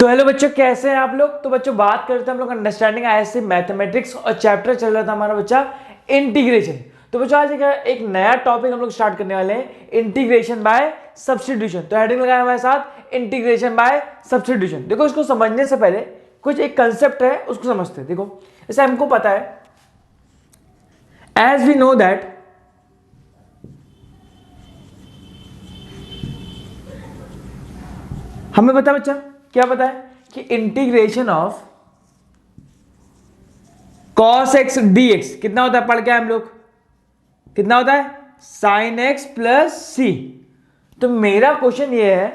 तो हेलो बच्चों, कैसे हैं आप लोग। तो बच्चों बात करते हैं हम लोग अंडरस्टैंडिंग आईएससी मैथमेटिक्स और चैप्टर चल रहा था हमारा बच्चा इंटीग्रेशन। तो बच्चों आज एक नया टॉपिक हम लोग स्टार्ट करने वाले हैं, इंटीग्रेशन बाय सब्स्टिट्यूशन। तो हेडिंग लगाया हमारे साथ इंटीग्रेशन बाय सब्स्टिट्यूशन। देखो इसको समझने से पहले कुछ एक कंसेप्ट है उसको समझते हैं। देखो जैसे हमको पता है, एज वी नो दैट हमें पता है बच्चा, क्या पता है कि integration of cos x dx कितना होता है, पढ़ के हम लोग कितना होता है, sin x प्लस सी। तो मेरा क्वेश्चन ये है,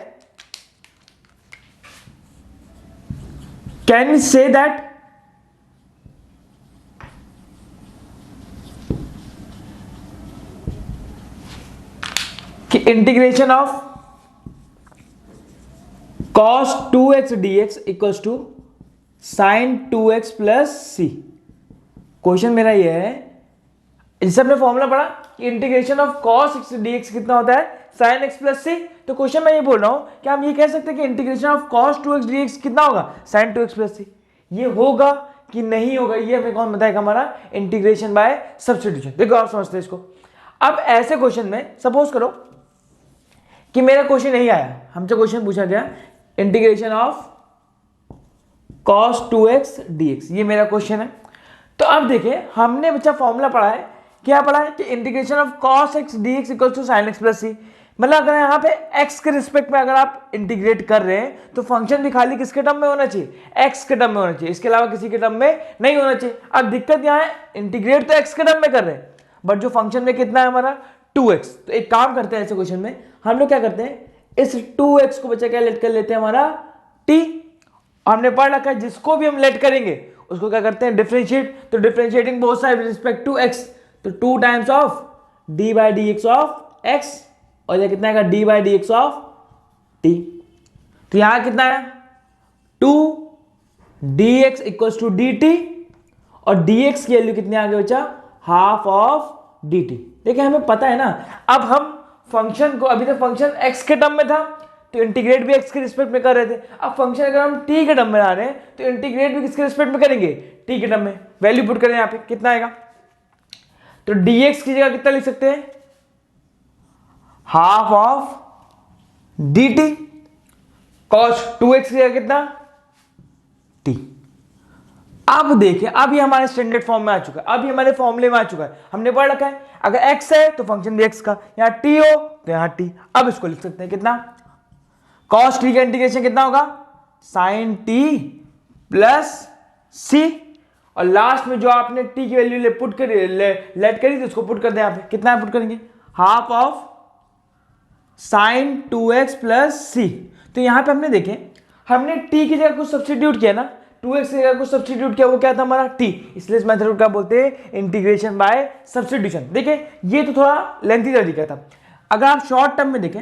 कैन वी से दैट कि integration of cos 2x dx equals to sin 2x plus c. Question मेरा ये है, जैसे हमने फॉर्मूला पढ़ा कि integration of cos x dx कितना होता है, sin x प्लस सी। तो क्वेश्चन मैं ये बोल रहा हूं कि हम ये कह सकते हैं कि integration of cos 2x dx कितना होगा, sin 2x प्लस सी। ये होगा कि नहीं होगा, ये हमें कौन बताएगा, हमारा इंटीग्रेशन बाय सब्स्टिट्यूशन। देखो आप समझते हैं इसको। अब ऐसे क्वेश्चन में सपोज करो कि मेरा क्वेश्चन नहीं आया, हमसे क्वेश्चन पूछा गया integration of cos 2x dx, ये मेरा क्वेश्चन है। तो अब देखिए हमने बच्चा फॉर्मूला पढ़ा है, क्या पढ़ा है कि integration of cos x dx equal to sin x plus C. मतलब अगर यहाँ पे x के रिस्पेक्ट में अगर आप इंटीग्रेट कर रहे हैं तो फंक्शन भी खाली किसके टर्म में होना चाहिए, x के टर्म में होना चाहिए, इसके अलावा किसी के टर्म में नहीं होना चाहिए। अब दिक्कत यहाँ है, इंटीग्रेट तो x के टर्म में कर रहे हैं बट जो फंक्शन में कितना है हमारा 2x। तो एक काम करते हैं, ऐसे क्वेश्चन में हम लोग क्या करते हैं, इस 2x को बच्चा क्या लेट कर लेते हैं, हमारा t। हमने पढ़ रखा है जिसको भी हम लेट करेंगे उसको क्या करते हैं, डिफरेंशिएट। तो differentiating both side with respect to x, तो 2 times of d by d x of x, और ये कितना आएगा d by d x of t। तो यहां कितना है 2 dx इक्वल्स टू dt, और dx की वैल्यू कितनी आ गई बच्चा, हाफ ऑफ dt। देखिए हमें पता है ना, अब हम फंक्शन को, अभी तक फंक्शन x के टर्म में था तो इंटीग्रेट भी x के रिस्पेक्ट में कर रहे थे। अब फंक्शन अगर हम t के टर्म में आ रहे हैं तो इंटीग्रेट भी किसके रिस्पेक्ट में करेंगे, t के टर्म में। वैल्यू पुट करें यहाँ पे, कितना आएगा, तो dx की जगह कितना लिख सकते हैं, half of dt, cos 2x की जगह कितना t। अब देखिए अब ये हमारे स्टैंडर्ड फॉर्म में आ चुका है, अब ये हमारे फॉर्मूले में आ चुका है, हमने पढ़ रखा है अगर x है तो फंक्शन भी x का, यहाँ t हो तो यहाँ t। अब इसको लिख सकते हैं कितना, cos t का इंटीग्रेशन कितना होगा, sin t प्लस c, और लास्ट में जो आपने t की वैल्यू पुट करी, लेट करी थी उसको पुट कर दें यहाँ पे, कितना पुट करेंगे, half of sin 2x plus c। तो यहां पे हमने देखे, हमने t की जगह कुछ सब्स्टिट्यूट किया ना, 2x की जगह कुछ सब्स्टिट्यूट किया, वो क्या था हमारा t। इसलिए इस मेथड को क्या बोलते हैं, इंटीग्रेशन बाय सब्स्टिट्यूशन। देखिए ये तो थोड़ा लेंथी तरीका था। अगर आप शॉर्ट टर्म में देखें,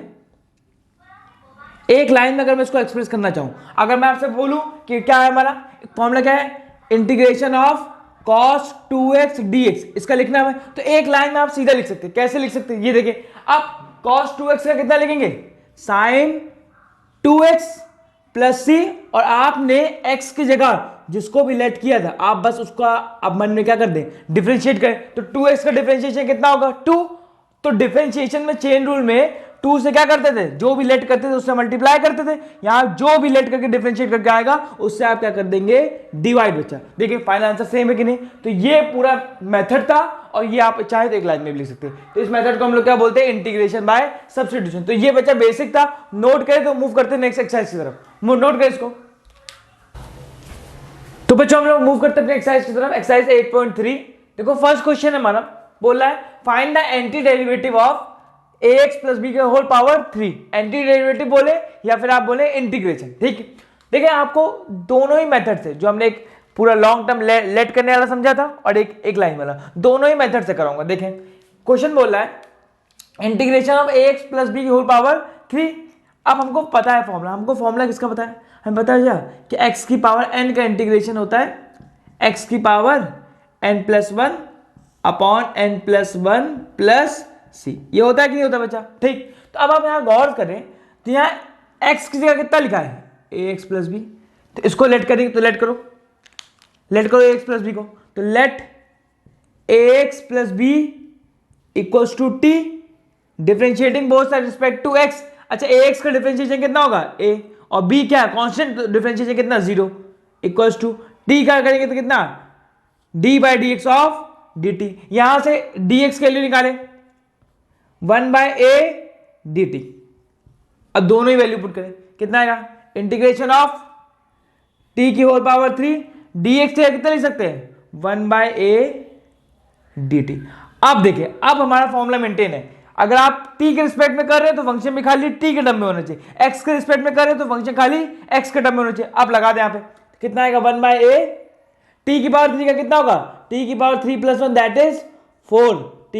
एक लाइन में अगर मैं इसको एक्सप्रेस करना चाहूं, अगर मैं आपसे बोलूं कि क्या है हमारा फॉर्मूला, क्या है, integration of cos 2x dx, इसका लिखना है तो एक लाइन में आप सीधा लिख सकते हैं। कैसे लिख सकते हैं, ये देखिए, आप cos 2x का कितना लिखेंगे, sin 2x प्लस सी, और आपने x की जगह जिसको भी लेट किया था आप बस उसका अब मन में क्या कर दें, डिफरेंशिएट करें। तो 2x का डिफरेंशिएशन कितना होगा, 2। तो डिफरेंशिएशन में चेन रूल में 2 से क्या करते थे, जो भी लेट करते थे उससे मल्टीप्लाई करते थे। यहां जो भी लेट करके डिफरेंशिएट करके आएगा उससे आप क्या कर देंगे, डिवाइड। बच्चा देखिए फाइनल आंसर सेम है कि नहीं। तो ये पूरा मेथड था, और ये आप चाहे तो एक लाइन में भी लिख सकते हैं। तो इस मेथड को हम लोग क्या बोलते हैं, इंटीग्रेशन बाय सब्स्टिट्यूशन। तो ये बच्चा बेसिक था, नोट करें तो मूव करते हैं नेक्स्ट एक्सरसाइज की तरफ। नोट करें इसको। तो बच्चों हम लोग मूव करते हैं एक्सरसाइज की तरफ, एक्सरसाइज 8.3। देखो फर्स्ट क्वेश्चन है हमारा, बोल रहा है find the anti derivative of ax plus b के होल पावर 3। एंटी डेरिवेटिव बोले या फिर आप बोले इंटीग्रेशन, ठीक है। देखिए आपको दोनों ही मेथड से, जो हमने एक पूरा लॉन्ग टर्म लेट करने वाला समझा था और एक लाइन वाला, दोनों ही मेथड से कराऊंगा। देखें क्वेश्चन बोल रहा है integration of ax plus b की होल पावर 3। अब हमको पता है फॉर्मूला, हमको फॉर्मूला किसका पता है, हमें पता है क्या कि x की पावर n का इंटीग्रेशन होता है x की power n plus 1 upon n plus 1 plus C. ये होता है कि नहीं होता बच्चा, ठीक। तो अब आप यहां गौर करें तो यहां x की जगह कितना लिखा है, ax प्लस बी, तो इसको लेट करेंगे, तो लेट करो ax प्लस बी को, तो let ax plus b equals to t, differentiating both side respect to x। अच्छा ax का डिफरेंशिएशन कितना होगा a, और b क्या है कांस्टेंट, डिफरेंशिएशन कितना 0, इक्वल्स टू टी का करेंगे तो कितना d by d x of D T. यहां से dx के लिए निकालें 1 बाय a dt। अब दोनों ही वैल्यू पुट करें, कितना आएगा इंटीग्रेशन ऑफ t की होल पावर 3 dx से कितना लिख सकते हैं 1 बाय a dt। अब देखिए अब हमारा फॉर्मूला मेंटेन है, अगर आप t के रिस्पेक्ट में कर रहे हैं तो फंक्शन भी खाली t के टर्म में होना चाहिए, x के रिस्पेक्ट में कर रहे हैं तो फंक्शन खाली x के टर्म में होना चाहिए। अब लगा दें यहां पे, कितना आएगा 1 बाय a, t की पावर 3 का कितना होगा t की पावर 3 प्लस 1 दैट इज 4, t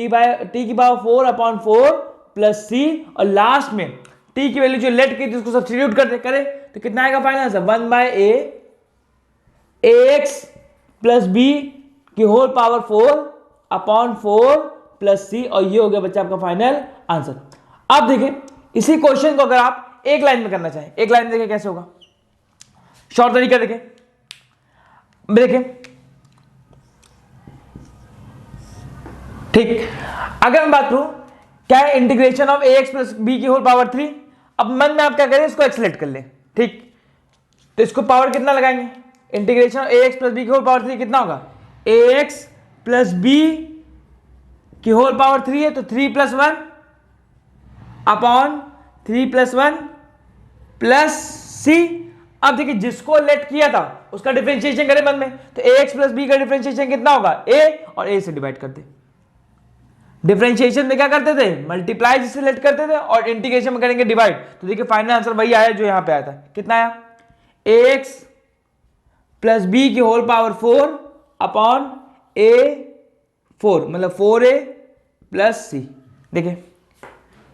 की पावर 4 अपॉन 4 प्लस c, और लास्ट में t की वैल्यू जो लेट की थी उसको सब्स्टिट्यूट करें तो कितना आएगा final answer 1 by a ax plus b की whole power 4 upon 4 plus c, और ये हो गया बच्चा आपका फाइनल आंसर। अब देखिए इसी क्वेश्चन को अगर आप एक लाइन में करना चाहें, एक लाइन में देखिए कैसे होगा, शॉर्ट तरीका देखिए ठीक। अगर मैं बात करूं क्या है integration of ax plus b की होल पावर 3, अब मन में आप क्या करें इसको एक्सलेट कर लें, ठीक। तो इसको पावर कितना लगाएंगे, integration of ax plus b की होल पावर 3 कितना होगा ax प्लस बी की होल पावर 3 है तो 3 plus 1 upon 3 plus 1 plus c. अब देखिए जिसको लेट किया था उसका डिफरेंशिएशन करें मन में, तो ax प्लस बी का डिफरेंशिएशन कितना होगा a, और a से डिवाइड करते, डिफरेंशिएशन में क्या करते थे मल्टीप्लाई जिससे लेट करते थे, और इंटीग्रेशन में करेंगे डिवाइड। तो देखिए फाइनल आंसर वही आया जो यहां पे आया था, कितना आया ax प्लस बी की होल पावर 4 अपॉन a 4, मतलब 4a प्लस सी। देखिए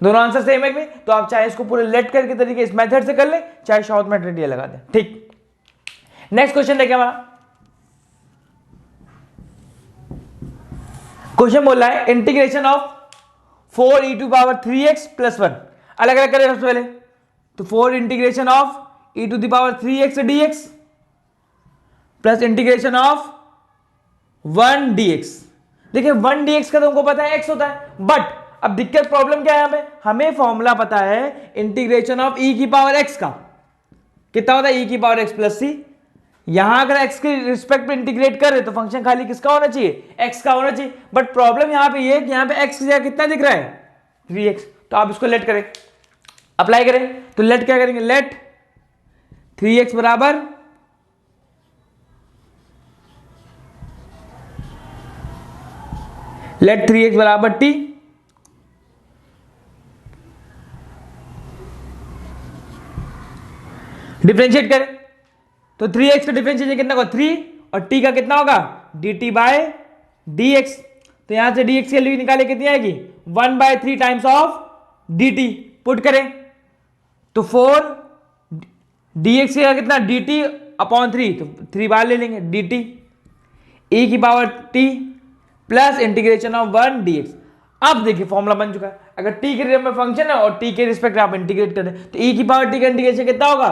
दोनों आंसर सेम है में, तो आप चाहे इसको पूरे लेट करके तरीके इस मेथड से कर ले, चाहे शॉर्ट मेथड ये लगा दें, ठीक। नेक्स्ट क्वेश्चन देखिए हमारा, क्वेश्चन बोल रहा है integration of 4e to power 3x plus 1, अलग अलग करें सबसे पहले, तो 4 integration of e to the power 3x dx plus integration of 1 dx। देखिए 1 dx का तो हमको पता है x होता है, बट अब दिक्कत प्रॉब्लम क्या है यहां पे, हमें फॉर्मूला पता है इंटीग्रेशन ऑफ e की पावर x का कितना होता है e की पावर x प्लस सी। यहां अगर x के रिस्पेक्ट में इंटीग्रेट कर रहे तो फंक्शन खाली किसका होना चाहिए x का होना चाहिए, बट प्रॉब्लम यहां पे ये कि यहां पे x की जगह कितना दिख रहा है 3x। तो आप इसको लेट करें, अप्लाई करें, तो लेट क्या करेंगे, लेट 3x बराबर लेट 3x बराबर t, डिफरेंशिएट करें तो 3x का डिफरेंशिएशन कितना होगा 3, और t का कितना होगा dt बाय dx। तो यहां से dx की वैल्यू निकाले कितनी आएगी 1 by 3 times of dt, put करें तो 4 dx का कितना dt अपॉन 3, तो 3 बार ले लेंगे dt e की power t plus integration of 1 dx। अब देखिए फॉर्मूला बन चुका है, अगर t के रिस्पेक्ट में फंक्शन है और t के रिस्पेक्ट आप इंटीग्रेट करें तो e की पावर t का इंटीग्रेशन कितना होगा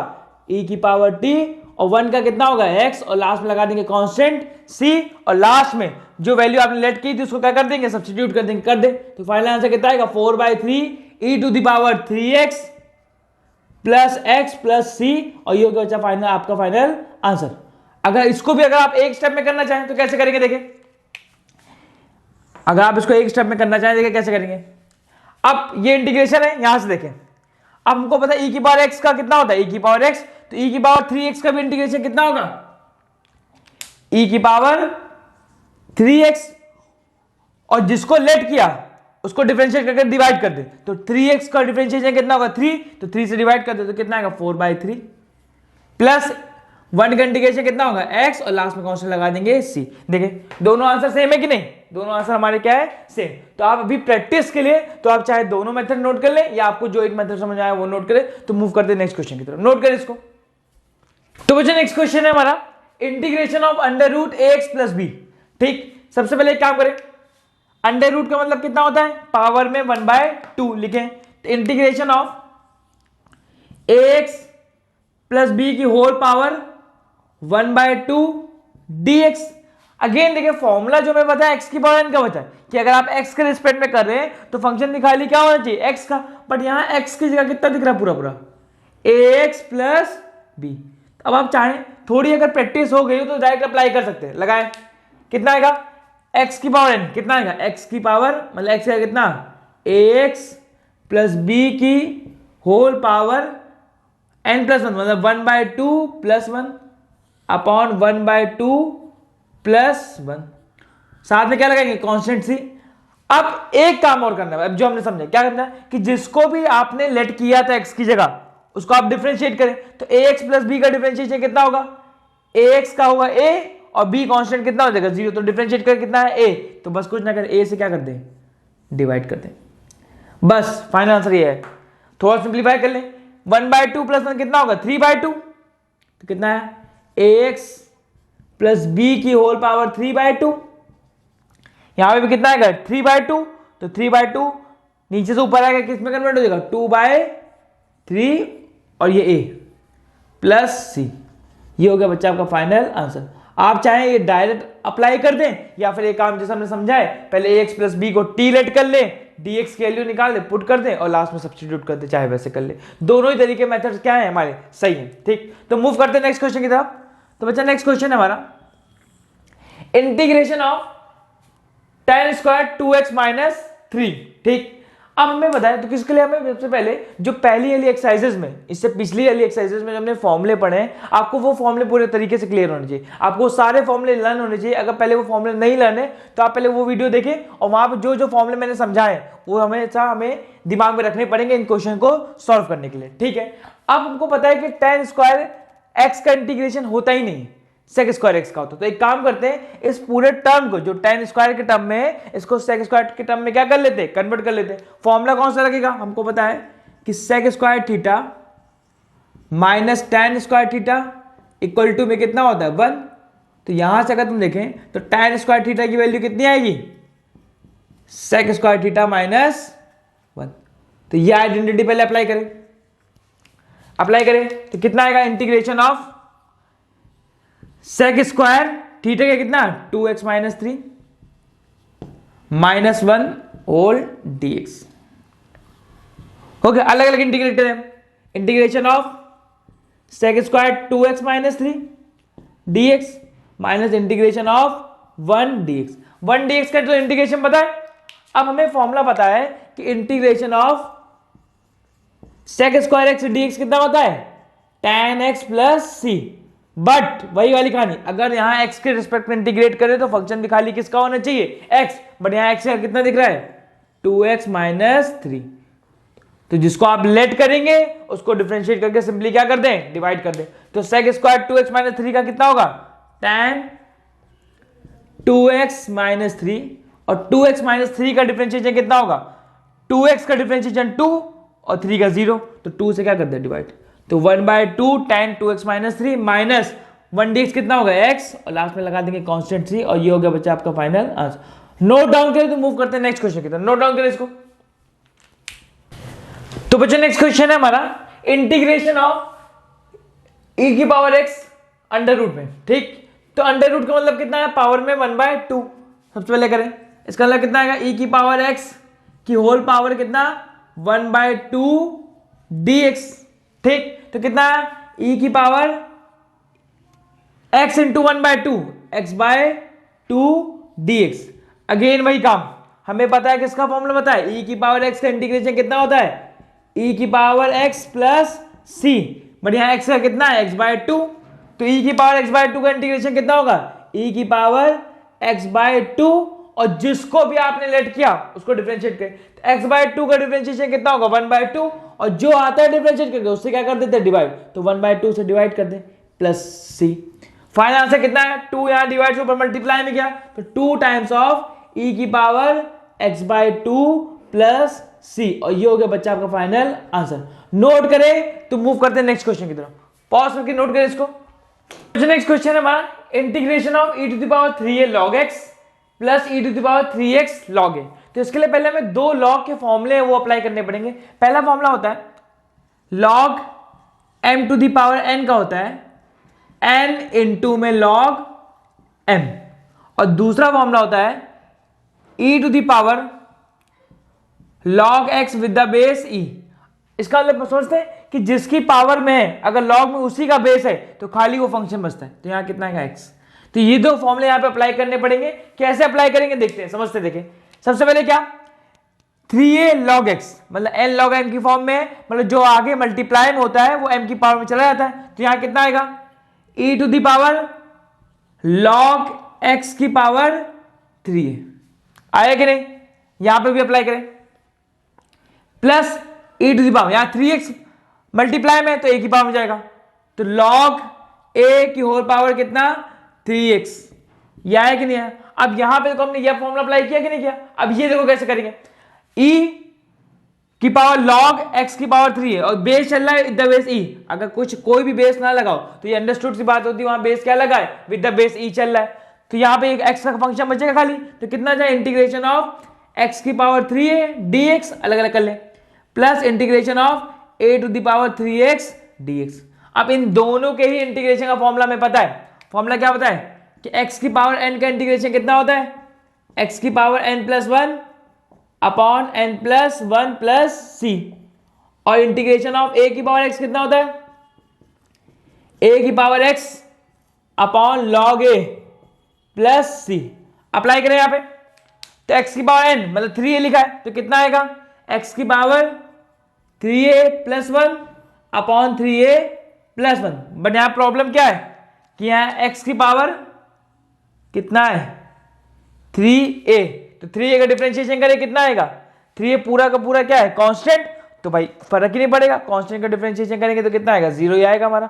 e की पावर t, और 1 का कितना होगा x, और लास्ट में लगा देंगे कांस्टेंट c, और लास्ट में जो वैल्यू आपने लेट की थी उसको क्या कर देंगे सब्स्टिट्यूट कर देंगे, कर दे तो फाइनल आंसर कितना आएगा 4/3 e to the power 3x plus x plus c, और ये बचा फाइनल आपका फाइनल आंसर। अगर इसको भी अगर आप एक स्टेप में करना चाहें तो कैसे करेंगे, देखिए अगर आप इसको एक स्टेप में करना चाहें देखिए कैसे करेंगे। अब ये इंटीग्रेशन है, यहां से देखें, अब हमको पता है e की पावर x का कितना होता है e की पावर x, तो e की पावर 3x का भी इंटीग्रेशन कितना होगा e की पावर 3x, और जिसको लेट किया उसको डिफरेंशिएट करके डिवाइड कर दे, तो 3x का डिफरेंशिएशन कितना होगा 3, तो 3 से डिवाइड कर दे तो कितना आएगा 4/3 प्लस 1 का इंटीग्रेशन कितना होगा x, और लास्ट में कांस्टेंट लगा देंगे c। देखिए दोनों आंसर सेम है कि नहीं, दोनों आंसर हमारे क्या है सेम। तो आप अभी प्रैक्टिस के लिए तो आप चाहे दोनों मेथड नोट कर लें या आपको जो एक मेथड समझ आया वो नोट करें, तो मूव करते हैं नेक्स्ट क्वेश्चन की तरफ, नोट करें इसको। तो बच्चों नेक्स्ट क्वेश्चन है हमारा integration of under root ax plus b. ठीक, सबसे पहले एक काम करें, अंडर रूट का मतलब कितना होता है पावर में 1/2 लिखें, तो integration of ax plus b की होल पावर 1/2 dx। अगेन देखिए फॉर्मूला जो मैं बताया x की पावर n का बता है कि अगर आप x के रिस्पेक्ट में कर रहे हैं तो फंक्शन निकाली क्या होना चाहिए x का, बट यहां x की जगह कितना दिख रहा है पूरा पूरा ax प्लस बी। अब आप चाहें थोड़ी अगर प्रैक्टिस हो गई हो तो डायरेक्ट अप्लाई कर सकते हैं, लगाए कितना आएगा x की पावर n, कितना आएगा x की पावर मतलब x का कितना ax प्लस बी की whole power n plus one मतलब 1/2 plus one upon 1/2 plus one, साथ में क्या लगाएंगे कांस्टेंट सी। अब एक काम और करना है, अब जो हमने समझा क्या करना है कि जिसको भी आपने लेट किया था x की जगह उसको आप डिफरेंशिएट करें, तो ax प्लस बी का डिफरेंशिएशन कितना होगा, ax का होगा a और b कांस्टेंट कितना हो जाएगा 0, तो डिफरेंशिएट कर कितना है a, तो बस कुछ ना करें a से क्या कर दें डिवाइड कर दें, बस फाइनल आंसर ये है। थोड़ा सिंप्लीफाई कर लें 1/2 प्लस 1 कितना होगा 3/2, तो कितना है ax प्लस बी की होल पावर 3/2, यहां पे भी कितना आएगा 3/2, तो 3/2 नीचे से ऊपर आएगा किस में कन्वर्ट हो जाएगा 2/3 और ये a प्लस सी, ये हो गया बच्चा आपका फाइनल आंसर। आप चाहें ये डायरेक्ट अप्लाई कर दें या फिर एक काम जैसा हमने समझा है पहले ax प्लस बी को t लेट कर लें, dx की वैल्यू निकाल दे पुट कर दें और लास्ट में सब्स्टिट्यूट कर दे, चाहे वैसे कर ले, दोनों ही तरीके मेथड्स क्या है हमारे सही है। ठीक, तो मूव करते हैं नेक्स्ट क्वेश्चन की तरफ। तो बच्चा नेक्स्ट क्वेश्चन है हमारा integration of tan square 2x minus 3। ठीक, अब हमें बताया तो किसके लिए हमें सबसे पहले जो पहली वाली एक्सरसाइजेज में इससे पिछली वाली एक्सरसाइजेज में जो हमने फॉर्मूले पढ़े हैं आपको वो फॉर्मूले पूरे तरीके से क्लियर होने चाहिए, आपको सारे फॉर्मूले लर्न होने चाहिए। अगर पहले वो फॉर्मूले नहीं लर्न है तो आप पहले वो वीडियो देखें और वहां पर जो जो फॉर्मूले मैंने समझाए वो हमेशा हमें दिमाग में रखने पड़ेंगे इन क्वेश्चन को सॉल्व करने के लिए। ठीक है, अब हमको पता है कि tan स्क्वायर x का इंटीग्रेशन होता ही नहीं, सेक स्क्वायर एक्स का होता है। तो एक काम करते हैं इस पूरे टर्म को जो tan स्क्वायर के टर्म में है इसको सेक स्क्वायर के टर्म में क्या कर लेते हैं कन्वर्ट कर लेते हैं। फॉर्मूला कौन सा लगेगा हमको पता है कि sec square theta minus tan square theta equal to में कितना होता है 1। तो यहां से अगर तुम देखें तो tan स्क्वायर थीटा की वैल्यू कितनी आएगी सेक स्क्वायर थीटा माइनस 1। तो ये आइडेंटिटी पहले अप्लाई करें तो कितना आएगा integration of sec square theta का कितना 2x minus 3 minus 1 whole dx। Okay, अलग अलग इंटीग्रेटर है, integration of sec square 2x minus 3 dx minus integration of 1 dx। 1 dx का तो इंटीग्रेशन पता है, अब हमें फॉर्मूला पता है कि integration of sec square x dx कितना होता है tan x plus c. But वही वाली कहानी, अगर यहां x के रिस्पेक्ट में इंटीग्रेट करें तो फंक्शन भी खाली किसका होना चाहिए x, बट यहां x कितना दिख रहा है 2x माइनस 3। तो जिसको आप लेट करेंगे उसको डिफरेंशिएट करके सिंपली क्या कर दें डिवाइड कर दें। तो सेक स्क्वायर 2x माइनस 3 का कितना होगा tan 2x माइनस 3 और 2x माइनस 3 का डिफरेंशिएशन कितना होगा 2x का डिफरेंशिएशन 2 और 3 का 0, तो 2 से क्या कर दे डिवाइड, तो 1/2 tan 2x minus 3 minus 1 dx कितना होगा x और लास्ट में लगा देंगे कांस्टेंट 3 और ये हो गया बच्चा आपका फाइनल आंसर। नोट डाउन करें तो मूव करते हैं नेक्स्ट क्वेश्चन की तरफ, नोट डाउन करें इसको। तो बच्चा नेक्स्ट क्वेश्चन है हमारा इंटीग्रेशन ऑफ e की पावर x अंडर रूट में। ठीक, तो अंडर रूट का मतलब कितना है पावर में 1/2। सबसे पहले करें इसका मतलब कितना आएगा e की पावर x की होल पावर कितना 1/2 dx। ठीक, तो कितना है e की power x into 1/2 x/2 dx। Again वही काम, हमें पता है किसका फॉर्मूला पता है e की पावर x का इंटीग्रेशन कितना होता है e की power x plus c, but यहां x का कितना है x/2, तो e की पावर x/2 का इंटीग्रेशन कितना होगा e की पावर x/2 और जिसको भी आपने लेट किया उसको डिफरेंशिएट करें, तो x/2 का डिफरेंशिएशन कितना होगा 1/2 और जो आता है डिफरेंशिएट करके उससे क्या कर देते हैं डिवाइड, तो 1/2 से डिवाइड कर दें प्लस c। फाइनल आंसर कितना है 2 यहां डिवाइड से ऊपर मल्टीप्लाई में गया तो 2 टाइम्स ऑफ e की पावर x/2 प्लस c और ये हो गया बच्चा आपका फाइनल आंसर। नोट करें तो मूव करते हैं नेक्स्ट क्वेश्चन की तरफ, पॉज करके नोट करें इसको। नेक्स्ट क्वेश्चन है हमारा integration of e to the power 3a log x plus e to the power 3x log a। तो इसके लिए पहले हमें दो log के फॉर्मूले वो अप्लाई करने पड़ेंगे। पहला फॉर्मूला होता है log m to the power n का होता है n इंटू में log m, और दूसरा फॉर्मूला होता है e to the power log x with the base e। इसका मतलब सोचते हैं कि जिसकी पावर में है अगर log में उसी का बेस है तो खाली वो फंक्शन बचता है। तो यहां कितना है x। तो ये दो फॉर्मूले यहां पे अप्लाई करने पड़ेंगे। कैसे अप्लाई करेंगे देखते हैं, समझते देखें। सबसे पहले क्या, 3a log x मतलब n log m की फॉर्म में है, मतलब जो आगे मल्टीप्लाई में होता है वो m की पावर में चला जाता है। तो यहां कितना आएगा, e to the power log x की पावर 3a आया कि नहीं। यहां पे भी अप्लाई करें, plus e to the power, यहां 3x मल्टीप्लाई में तो a की पावर में जाएगा, तो log a की होल पावर कितना 3x, यह है कि नहीं है। अब यहां पे देखो हमने यह फॉर्मूला अप्लाई किया कि नहीं किया। अब ये देखो कैसे करेंगे, e की पावर log x की पावर 3 है और बेस चल रहा है विद द बेस e। अगर कुछ कोई भी बेस ना लगाओ तो ये अंडरस्टूड सी बात होती है, वहां बेस क्या लगा है, विद द बेस e चल रहा है। तो यहां पे एक x का फंक्शन बचेगा खाली, तो कितना जाए इंटीग्रेशन ऑफ x की पावर 3a dx, अलग अलग कर ले, plus integration of a to the power 3x dx। अब इन दोनों के ही इंटीग्रेशन का फॉर्मूला में पता है। फॉर्मूला क्या पता है कि x की पावर n का इंटीग्रेशन कितना होता है, x की power n plus 1 upon n plus 1 plus c, और इंटीग्रेशन ऑफ a की पावर x कितना होता है, a की power x upon log a plus c। Apply करें यहां पे, तो x की पावर n मतलब 3a लिखा है, तो कितना आएगा, x की power 3a plus 1 upon 3a plus 1। But यहां प्रॉब्लम क्या है कि यहां x की पावर कितना है 3a, तो 3a का डिफरेंशिएशन करें कितना आएगा, 3a पूरा का पूरा क्या है कांस्टेंट, तो भाई फर्क ही नहीं पड़ेगा, कांस्टेंट का डिफरेंशिएशन करेंगे तो कितना आएगा 0 ही आएगा हमारा।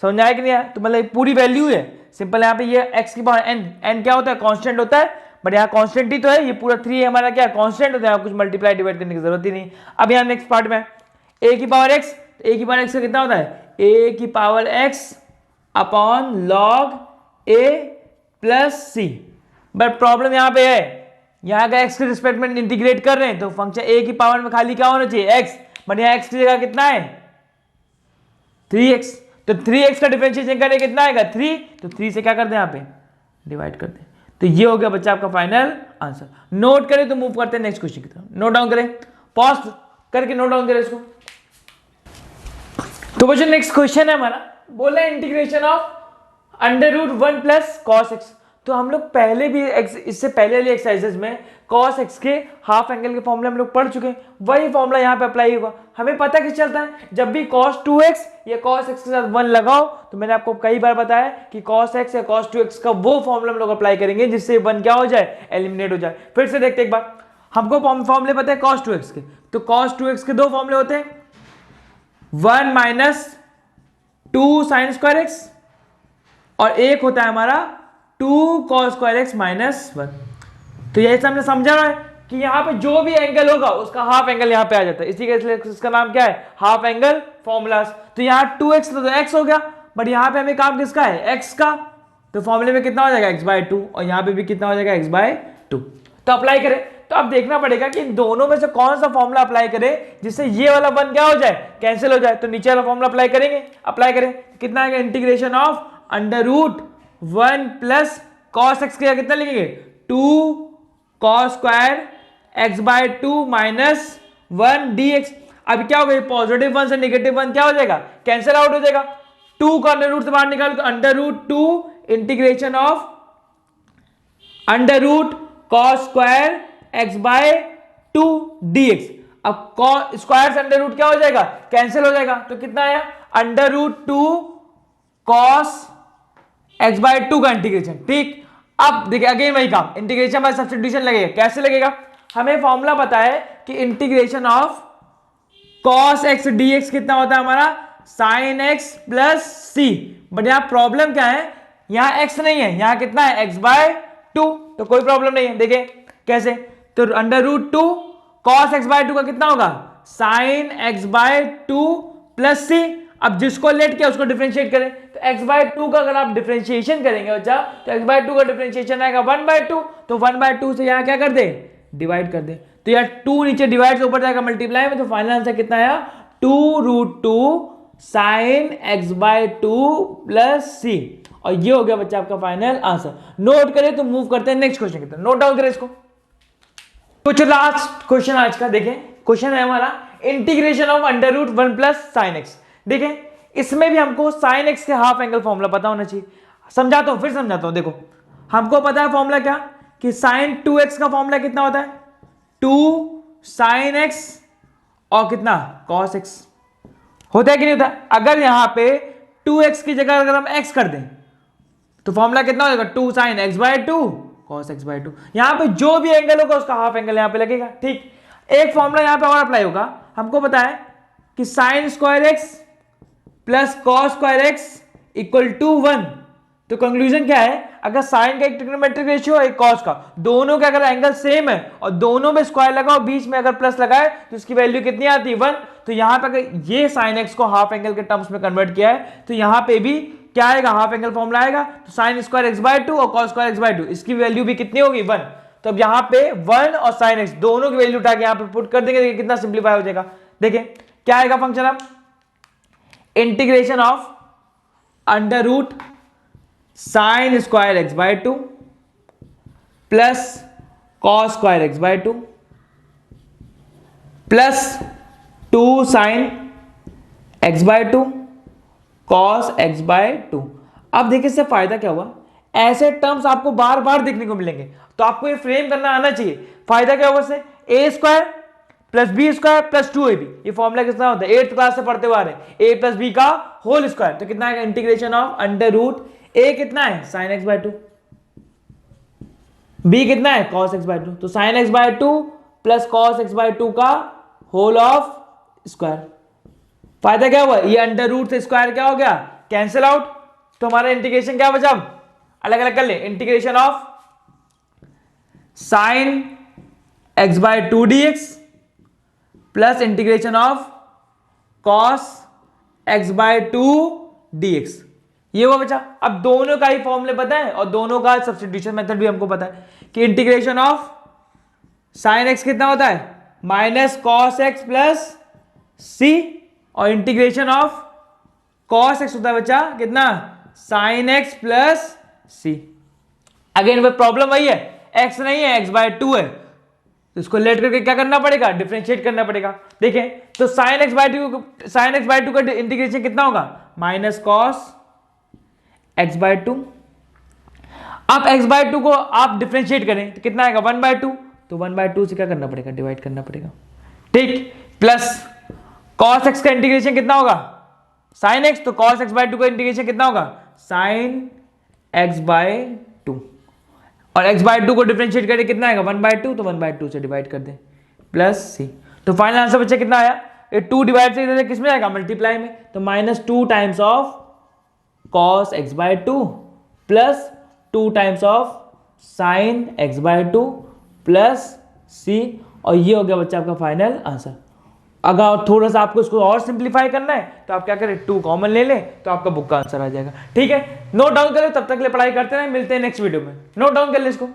समझ में आया कि नहीं आया। तो मतलब पूरी वैल्यू है सिंपल, यहाँ पे ये x की पावर n क्या होता है कांस्टेंट होता है, बट यहाँ कांस्टेंट ही तो है, ये पूरा 3 हमारा क्या कांस्टेंट होता है, कुछ मल्टीप्लाई डिवाइड करने की जरूरत ही नहीं। अब यहाँ नेक्स्ट पार्ट में a की पावर x, a की पावर x का कितना होता है a की power x upon log a plus c। But problem यहाँ पे है, यहाँ का x के रिस्पेक्ट में इंटीग्रेट कर रहे हैं तो फंक्शन a की पावर में खाली क्या होना चाहिए x, बट यहाँ x की जगह कितना है 3x, तो 3x का डिफरेंशिएशन करें कितना आएगा 3, तो 3 से क्या कर दें यहाँ पे डिवाइड कर दें। तो ये हो गया बच्चा आपका फाइनल आंसर। नोट करें तो मूव करते हैं नेक्स्ट क्वेश्चन की तरफ। नोट डाउन करें, पॉज करके नोट डाउन करें इसको। तो बच्चों नेक्स्ट क्वेश्चन है हमारा, बोला integration of under root 1 plus cos x. तो हम लोग पहले भी इससे पहले वाली एक्सरसाइजेस में cos x के हाफ एंगल के फॉर्मूले हम लोग पढ़ चुके हैं, वही फॉर्मूला यहाँ पे अप्लाई होगा। हमें पता किस चलता है, जब भी cos 2x या cos x के साथ 1 लगाओ, तो मैंने आपको कई बार बताया कि cos x या cos 2x का वो फॉर्मूला हम लोग अप्लाई करेंगे जिससे 1 क्या हो जाए एलिमिनेट हो जाए। फिर से देखते एक बार, हमको फॉर्मूले पता है cos 2x के, तो cos 2x के दो फॉर्मूले होते हैं, 1 माइनस 2 साइन स्क्वायर x, और एक होता है हमारा 2 cos स्क्वायर x माइनस 1। तो यही हमने समझा है कि यहाँ पे जो भी एंगल होगा उसका हाफ एंगल यहाँ पे आ जाता है, इसी के इसका नाम क्या है हाफ एंगल फॉर्मूला। तो यहाँ 2x तो x हो गया, बट यहाँ पे हमें काम किसका है x का, तो फॉर्मूले में कितना हो जाएगा x/2, और यहाँ पे भी कितना हो जाएगा x/2। तो अप्लाई करें, तो अब देखना पड़ेगा कि इन दोनों में से कौन सा फॉर्मूला अप्लाई करें जिससे ये वाला 1 क्या हो जाए कैंसिल हो जाए। तो नीचे वाला फॉर्मूला अप्लाई करेंगे, अप्लाई करें कितना आएगा integration of under root 1 plus cos x का कितना लिखेंगे 2 cos square x/2 minus 1 dx। अब क्या हो गया पॉजिटिव 1 से नेगेटिव 1 क्या हो जाएगा कैंसिल आउट हो जाएगा, 2 को अंडर रूट से बाहर निकाल तो under root 2 integration of under root cos square x/2 dx। अब स्क्वायर से अंडर रूट क्या हो जाएगा कैंसिल हो जाएगा, तो कितना आया अंडर रूट 2 कॉस x/2 का इंटीग्रेशन। ठीक, अब देखिए अगेन वही काम, इंटीग्रेशन बाय सब्स्टिट्यूशन लगेगा। कैसे लगेगा, हमें फॉर्मूला पता है कि integration of cos x dx कितना होता है हमारा sin x plus c। But यहां प्रॉब्लम क्या है, यहां x नहीं है, यहां कितना है x/2, तो कोई प्रॉब्लम नहीं है। देखिए कैसे, तो अंडर रूट 2 cos x/2 का कितना होगा sin x/2 प्लस c। अब जिसको लेट किया उसको डिफरेंशिएट करें, तो x/2 का अगर आप डिफरेंशिएशन करेंगे बच्चा तो x/2 का डिफरेंशिएशन आएगा 1/2, तो 1/2 से यहां क्या कर दे डिवाइड कर दे, तो यार 2 नीचे डिवाइड से ऊपर जाएगा मल्टीप्लाई में, तो फाइनल आंसर कितना आया 2√2 sine x by two plus C. और ये हो गया बच्चा आपका फाइनल आंसर। नोट करें तो मूव करते हैं नेक्स्ट क्वेश्चन की तरफ। नोट डाउन करें इसको। कुछ लास्ट क्वेश्चन आज का देखें। क्वेश्चन है हमारा integration of under root one plus sine x. देखें इसमें भी हमको साइन एक्स के हाफ एंगल फॉर्मूला पता होना चाहिए। समझाता हूं, फिर समझाता हूं। देखो हमको पता है फॉर्मूला क्या, कि साइन 2x का फॉर्मूला कितना होता है, 2 साइन एक्स और कितना कॉस एक्स। होता है कि नहीं होता। अगर यहां पे 2x की जगह अगर हम x कर दें तो फॉर्मूला कितना हो जाएगा, 2 sine x by 2 cos x by 2। यहां पे जो भी एंगल होगा उसका हाफ एंगल यहां पे लगेगा। ठीक, एक फॉर्मूला यहां पे और अप्लाई होगा। हमको पता है कि sine square x plus cos square x equal to 1। तो कंक्लूजन क्या है, अगर साइन का एक ट्रिग्नोमेट्रिक रेशियो है, एक कॉस का, दोनों के अगर एंगल सेम है और दोनों में स्क्वायर लगाओ, बीच में अगर प्लस लगाए तो इसकी वैल्यू कितनी आती है, 1। तो यहां पे अगर ये साइन एक्स को हाफ एंगल के टर्म्स में कन्वर्ट किया है तो यहां पे भी क्या आएगा, हाफ एंगल फॉर्मूला आएगा। तो साइन स्क्वायर एक्स बाय 2 और कॉस स्क्वायर एक्स बाय 2, इसकी वैल्यू भी कितनी होगी, 1। तो अब यहां पे 1 और साइन एक्स दोनों की वैल्यू उठा के यहां पे पुट कर देंगे, कितना सिंप्लीफाई हो जाएगा। देखिए क्या आएगा फंक्शन, अब integration of under root sine square x by 2 plus cos square x by 2 plus 2 sine x by 2 cos x by 2। अब देखिए इससे फायदा क्या हुआ, ऐसे टर्म्स आपको बार बार देखने को मिलेंगे, तो आपको ये फ्रेम करना आना चाहिए। फायदा क्या होगा इससे, A square plus B square plus 2ab, ये फॉर्मूला कितना होता है, 8th क्लास से पढ़ते हुए आ रहे हैं, ए प्लस बी का होल स्क्वायर। तो कितना है इंटीग्रेशन ऑफ अंडर रूट ए कितना है साइन एक्स बाय 2, बी कितना है कॉस एक्स बाय 2। तो sine x by 2 plus cos x by 2 का होल ऑफ स्क्वायर। फायदा क्या हुआ, ये अंडर रूट से स्क्वायर क्या हो गया, कैंसिल आउट। तो हमारा इंटीग्रेशन क्या बचा, अलग अलग कर ले। Integration of sine x by 2 dx plus integration of cos x by 2 dx, ये हुआ बचा। अब दोनों का ही फॉर्मूले पता है और दोनों का सब्स्टिट्यूशन मेथड भी हमको पता है कि इंटीग्रेशन ऑफ साइन एक्स कितना होता है, minus cos x plus C, और इंटीग्रेशन ऑफ कॉस एक्स होता है बच्चा कितना, साइन एक्स प्लस सी। अगेन वो प्रॉब्लम वही है, एक्स नहीं है एक्स बाय 2 है, तो इसको लेट करके क्या करना पड़ेगा, डिफरेंशिएट करना पड़ेगा। देखें तो साइन एक्स बाय 2 का इंटीग्रेशन कितना होगा, माइनस कॉस एक्स बाय 2। अब एक्स बाय 2 को आप डिफरेंशिएट करें तो कितना आएगा, 1 बाय 2। तो 1 बाय 2 से क्या करना पड़ेगा, डिवाइड करना पड़ेगा। ठीक, प्लस कॉस एक्स का इंटीग्रेशन कितना होगा, साइन एक्स, तो कॉस एक्स बाय 2 का इंटीग्रेशन कितना होगा, साइन एक्स बाय 2। और एक्स बाय 2 को डिफरेंशिएट करें कितना आएगा, 1 बाय 2। तो 1 बाय 2 से डिवाइड कर दें प्लस सी। तो फाइनल आंसर बच्चा कितना आया, ये 2 डिवाइड से किस में आएगा, मल्टीप्लाई में। तो minus 2 times of cos x by 2 plus 2 times of sine x by 2 plus C. और ये हो गया बच्चा आपका फाइनल आंसर। अगर थोड़ा सा आपको इसको और सिंप्लीफाई करना है तो आप क्या करें, 2 कॉमन ले लें तो आपका बुक का आंसर आ जाएगा। ठीक है, नोट डाउन करें, तब तक ले पढ़ाई करते रहें, मिलते हैं नेक्स्ट वीडियो में। नोट डाउन कर ले इसको।